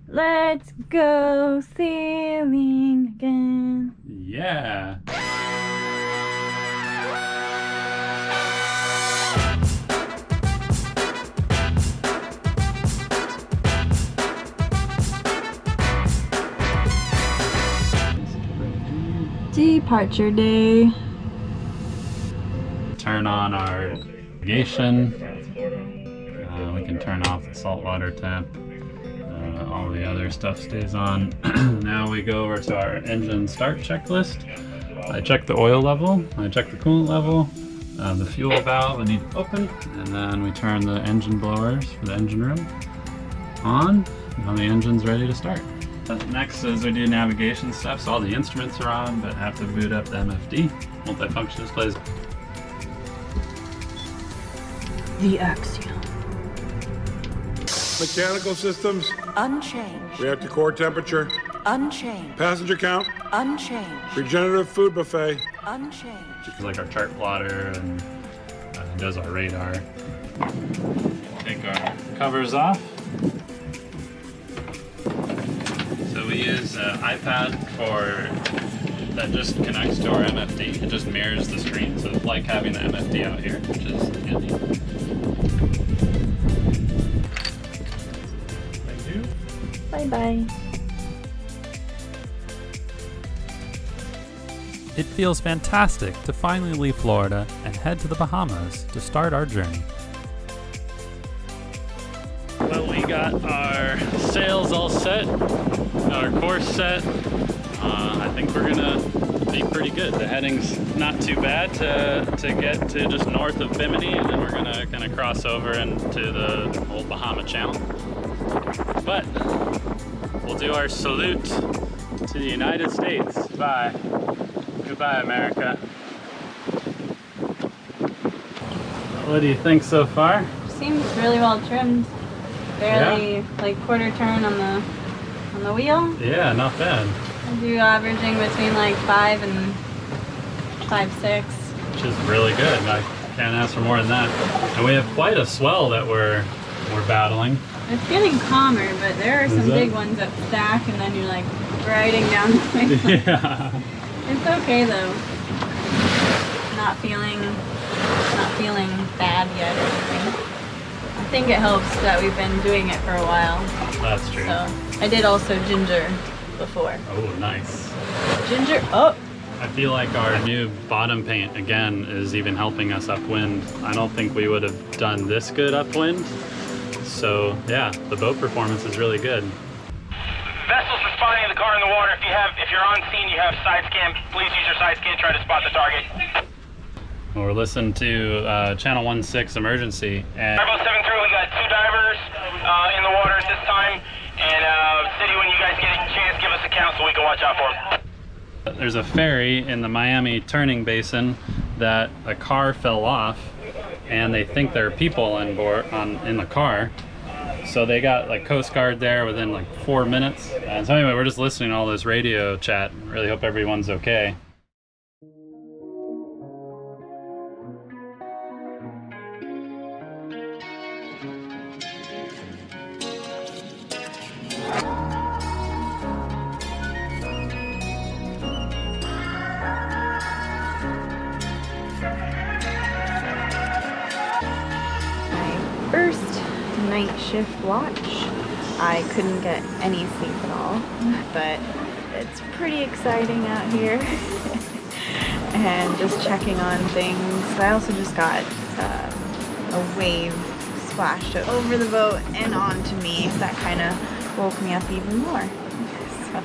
Let's go sailing again. Yeah. Departure day. Turn on our navigation. We can turn off the saltwater tap. All the other stuff stays on. Now we go over to our engine start checklist. I check the oil level, I check the coolant level, the fuel valve I need to open, and then we turn the engine blowers for the engine room on. Now the engine's ready to start. Next is we do navigation stuff, so all the instruments are on, but have to boot up the MFD. Multifunction displays. The axiom. Mechanical systems, Unchanged. reactor core temperature, Unchanged. passenger count, Unchanged. regenerative food buffet. Unchanged. It's like our chart plotter and does our radar. Take our covers off. So we use an iPad that just connects to our MFD. It just mirrors the screen, so it's like having the MFD out here, which is handy. Thank you. Bye-bye. It feels fantastic to finally leave Florida and head to the Bahamas to start our journey. Well, we got our sails all set, our course set. I think we're gonna be pretty good. The heading's not too bad to get to just north of Bimini, and then we're gonna kind of cross over into the old Bahama Channel. But we'll do our salute to the United States. Bye. Goodbye, America. What do you think so far? Seems really well trimmed. Barely like quarter turn on the wheel. Yeah, not bad. I do averaging between like 5 and 5.6. Which is really good. I can't ask for more than that. And we have quite a swell that we're battling. It's getting calmer, but there are some big ones that stack, and then you're like riding down the way. Yeah. It's okay though. Not feeling bad yet or anything. I think it helps that we've been doing it for a while. That's true. So I did also ginger before. Oh, nice. Ginger. Oh. I feel like our new bottom paint again is even helping us upwind. I don't think we would have done this good upwind. So yeah, the boat performance is really good. Vessels responding to the car in the water. If you're on scene, you have side scan. Please use your side scan. Try to spot the target. Well, we're listening to channel 16 emergency, and Bravo 7-3. We got 2 divers in the water at this time. And City, when you guys get a chance, give us a count so we can watch out for them. there's a ferry in the Miami turning basin that a car fell off, and they think there are people on board in the car. So they got like Coast Guard there within like 4 minutes. And so anyway, we're just listening to all this radio chat. Really hope everyone's okay. First night shift watch. I couldn't get any sleep at all, but it's pretty exciting out here. And just checking on things. I also just got a wave splashed over the boat and onto me, so that kind of woke me up even more. So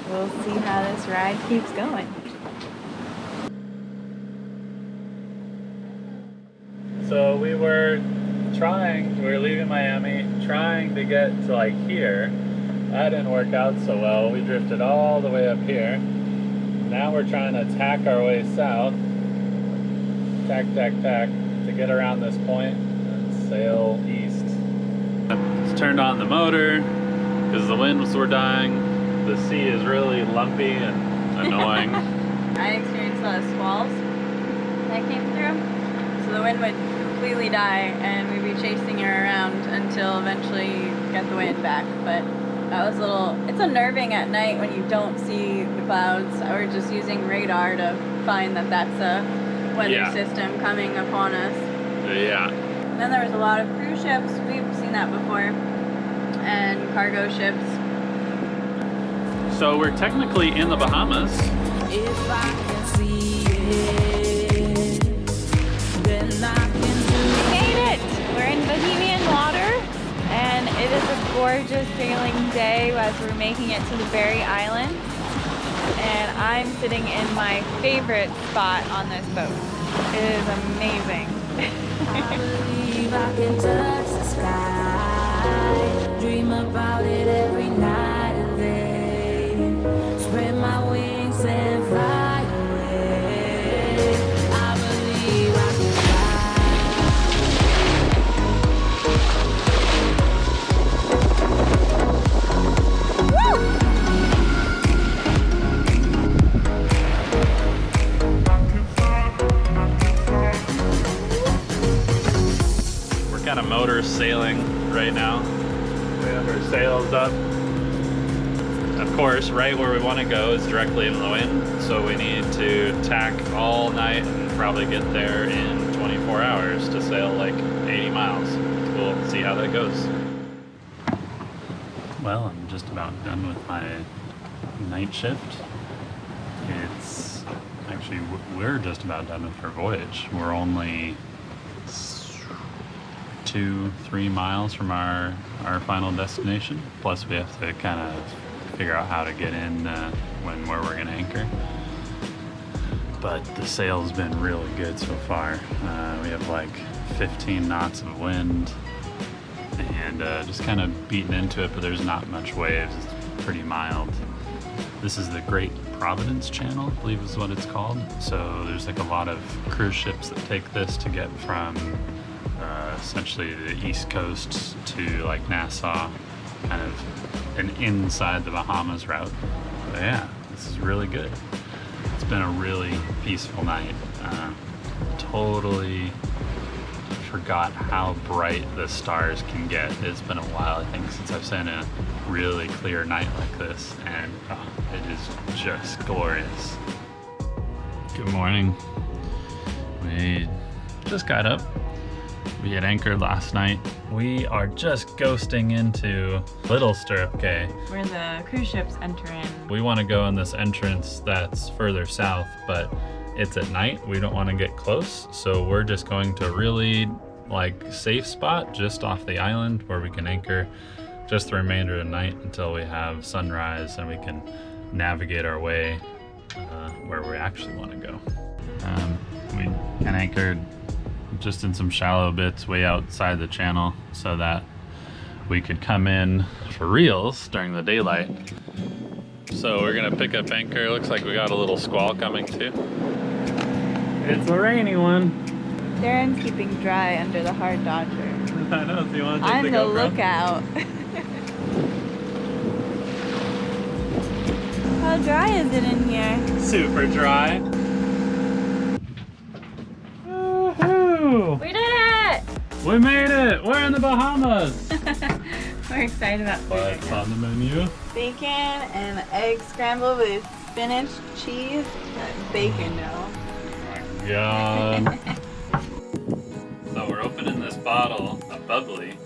we'll see how this ride keeps going. So we were leaving Miami, trying to get to like here. That didn't work out so well. We drifted all the way up here. Now we're trying to tack our way south. Tack, to get around this point and sail east. Just turned on the motor because the winds were dying. The sea is really lumpy and annoying. I experienced a lot of squalls that came through. So the wind would completely die and we'd be chasing her around until eventually you get the wind back. But that was a little, it's unnerving at night when you don't see the clouds. We're just using radar to find that that's a weather system coming upon us. Yeah. And then there was a lot of cruise ships. We've seen that before. And cargo ships. So we're technically in the Bahamas. If I can see it, then I can do it. We made it! We're in Bohemian water, and it is a gorgeous sailing day as we're making it to the Berry Island. And I'm sitting in my favorite spot on this boat. It is amazing. I believe I can touch the sky, dream about it every night and day, spread my wings and fly away. I believe I can Kind of motor sailing right now. We have our sails up. Of course, right where we want to go is directly in the wind, so we need to tack all night and probably get there in 24 hours to sail like 80 miles. We'll see how that goes. Well, I'm just about done with my night shift. It's actually, we're just about done with our voyage. We're only 2-3 miles from our final destination. Plus we have to kind of figure out how to get in where we're gonna anchor. But the sail's been really good so far. We have like 15 knots of wind and just kind of beating into it, but there's not much waves. It's pretty mild. This is the Great Providence Channel, I believe is what it's called. So there's like a lot of cruise ships that take this to get from essentially the East Coast to like Nassau, kind of an inside the Bahamas route. But yeah, this is really good. It's been a really peaceful night. Totally forgot how bright the stars can get. It's been a while, I think, since I've seen a really clear night like this, and it is just glorious. Good morning. We just got up. We had anchored last night. We are just ghosting into Little Stirrup Cay, Where the cruise ships enter in. We want to go in this entrance that's further south, but it's at night. We don't want to get close, so we're just going to a really safe spot just off the island where we can anchor just the remainder of the night until we have sunrise and we can navigate our way where we actually want to go. We can anchored just in some shallow bits way outside the channel so that we could come in for reals during the daylight. So we're gonna pick up anchor. Looks like we got a little squall coming too. It's a rainy one. Darren's keeping dry under the hard dodger. I know, do you want to take I'm the the GoPro? lookout. How dry is it in here? Super dry. Woohoo! We did it! We made it! We're in the Bahamas! We're excited about food. What's right now. on the menu? Bacon and egg scrambled with spinach, cheese, and bacon now. Oh my god. So we're opening this bottle of bubbly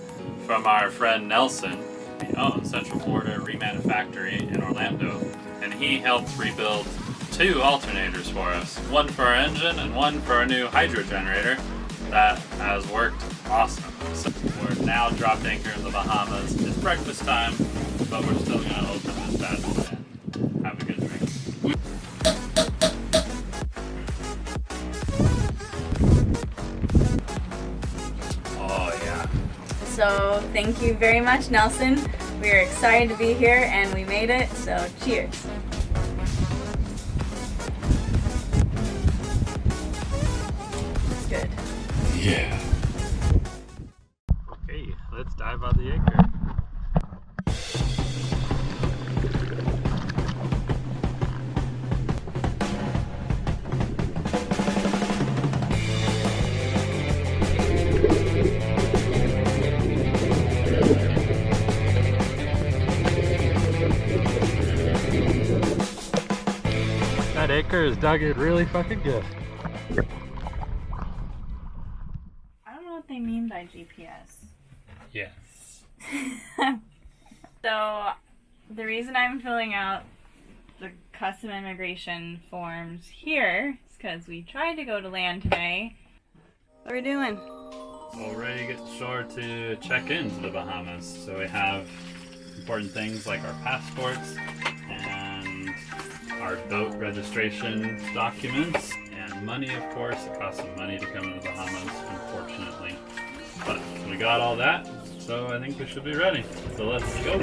from our friend Nelson. He owns Central Florida Remanufacturing in Orlando. And he helped rebuild 2 alternators for us. One for our engine and one for our new hydro generator. That has worked awesome. So we're now dropped anchor in the Bahamas. It's breakfast time, but we're still gonna open this bad boy and have a good drink. Oh yeah. So thank you very much, Nelson. We are excited to be here and we made it, so cheers. It's good. Yeah. Okay, let's dive on the anchor. Baker has dug it really fucking good. I don't know what they mean by GPS. Yes. So, the reason I'm filling out the custom immigration forms here is because we tried to go to land today. What are we doing? Well, we're ready to get shore to check into the Bahamas. So we have important things like our passports and our boat registration documents and money, of course. It costs some money to come to the Bahamas, unfortunately. But we got all that, so I think we should be ready. So let's go.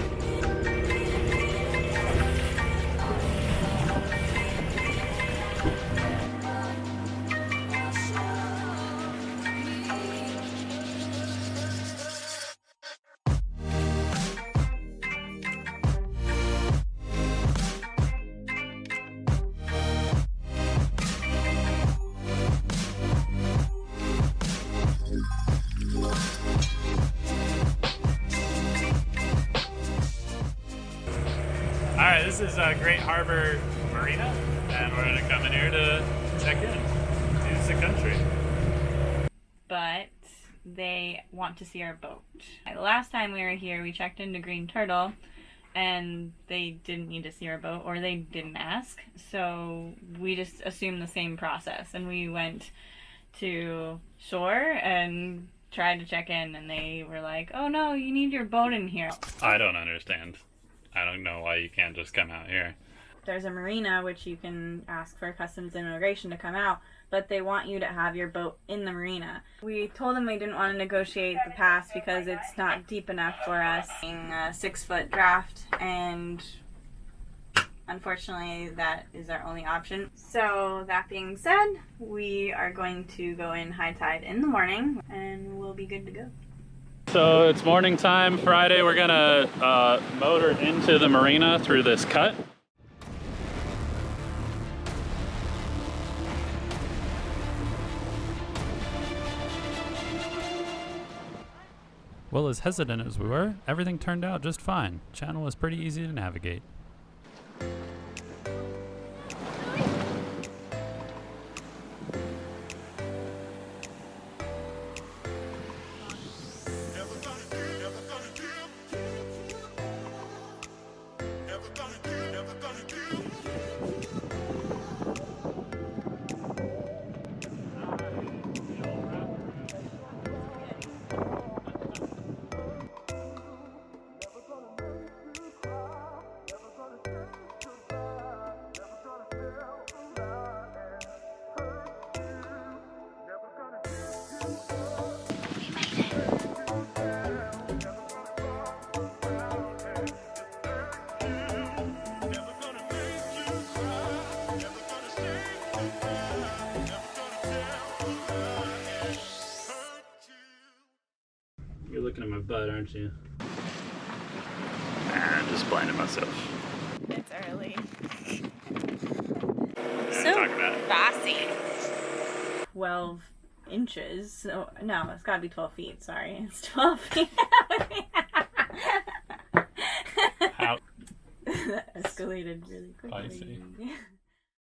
Alright, this is Great Harbor Marina, and we're going to come in here to check in. Use the country. But they want to see our boat. The last time we were here, we checked into Green Turtle, and they didn't need to see our boat, or they didn't ask, so we just assumed the same process, and we went to shore and tried to check in, and they were like, oh no, you need your boat in here. I don't understand. I don't know why you can't just come out here. There's a marina which you can ask for customs and immigration to come out, but they want you to have your boat in the marina. We told them we didn't want to negotiate the pass because it's not deep enough for us. A 6-foot draft, and unfortunately that is our only option. So that being said, we are going to go in high tide in the morning and we'll be good to go. So it's morning time Friday. We're gonna motor into the marina through this cut. Well, as hesitant as we were, everything turned out just fine. Channel was pretty easy to navigate. You're looking at my butt, aren't you? I'm just blinding myself. It's early. So bossy. 12 inches. So, no, it's gotta be 12 feet. Sorry. It's 12 feet. How? That escalated really quickly. Spicy.